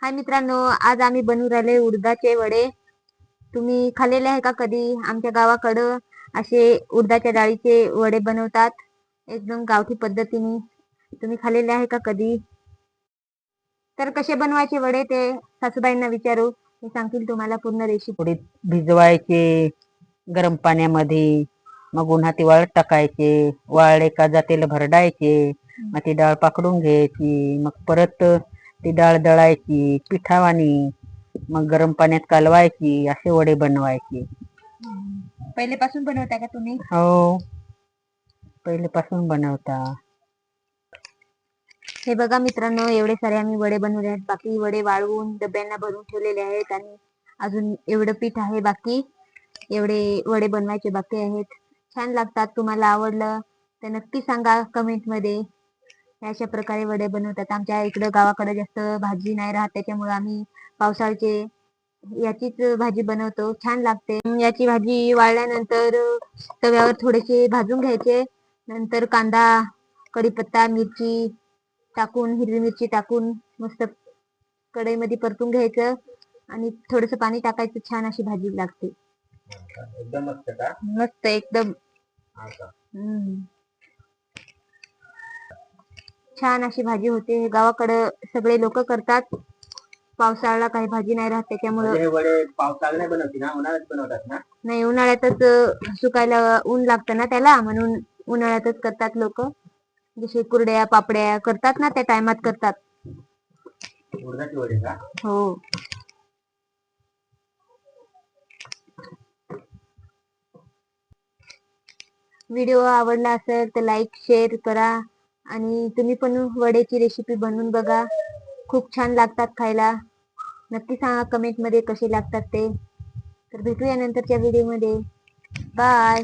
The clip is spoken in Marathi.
हाय मित्रांनो, आज आम्ही बनवू राहिले उडदाचे वडे. तुम्ही खाल्लेले आहे का कधी? आमच्या गावाकडं असे उडदाच्या डाळीचे वडे बनवतात, एकदम गावठी पद्धतीने. तुम्ही खाल्लेले आहे का कधी? तर कसे बनवायचे वडे ते सासूबाईंना विचारू, ते सांगतील तुम्हाला पूर्ण रेसिपी. उडीद भिजवायचे गरम पाण्यामध्ये, मग उन्हात वाळत टाकायचे. वाळले का जातेला भरडायचे, मग ती डाळ पाकडून घ्यायची, मग परत ती डाळ दळायची पिठावानी, मग गरम पाण्यात कालवायची. असे वडे बनवायचे. पहिलेपासून बनवता का तुम्ही? हो, पहिलेपासून बनवता. हे बघा मित्रांनो, एवढे सारे आम्ही वडे बनवले आहेत. बाकी वडे वाळवून डब्यांना भरून ठेवलेले आहेत आणि अजून एवढं पीठ आहे बाकी. एवढे वडे बनवायचे बाकी आहेत. छान लागतात. तुम्हाला आवडलं तर नक्की सांगा कमेंट मध्ये. अशा प्रकारे वडे बनवतात. आमच्या इकडं गावाकडे जास्त भाजी नाही राहत, त्याच्यामुळे आम्ही पावसाळचे याचीच भाजी बनवतो. छान लागते. याची भाजी वाळल्यानंतर तव्यावर थोडेसे भाजून घ्यायचे. नंतर कांदा, कढीपत्ता, मिरची टाकून, हिरवी मिरची टाकून मस्त कढईमध्ये परतून घ्यायचं आणि थोडस पाणी टाकायचं. छान अशी भाजी लागते. एकदम मस्त का? मस्त एकदम. छान अशी भाजी होते. गावाकडे सगळे लोक करतात. पावसाळ्याला काही भाजी नाही राहत, त्याच्यामुळे वडे पावसाळ्यात नाही बनवते ना, उन्हाळ्यात बनवतात ना? नाही, उन्हाळ्यातच सुकायला ऊन लागतं ना त्याला, म्हणून उन्हाळ्यातच करतात लोक. जसे कुरड्या पापड्या करतात ना, त्या टायमात करतात. उडदाचे वडे का? हो. व्हिडिओ आवडला असेल तर लाईक शेअर करा आणि तुम्ही पण वड्याची रेसिपी बनवून बघा. खूप छान लागतात खायला. नक्की सांगा कमेंट मध्ये कसे लागतात ते. तर भेटूया नंतरच्या व्हिडिओ मध्ये. बाय.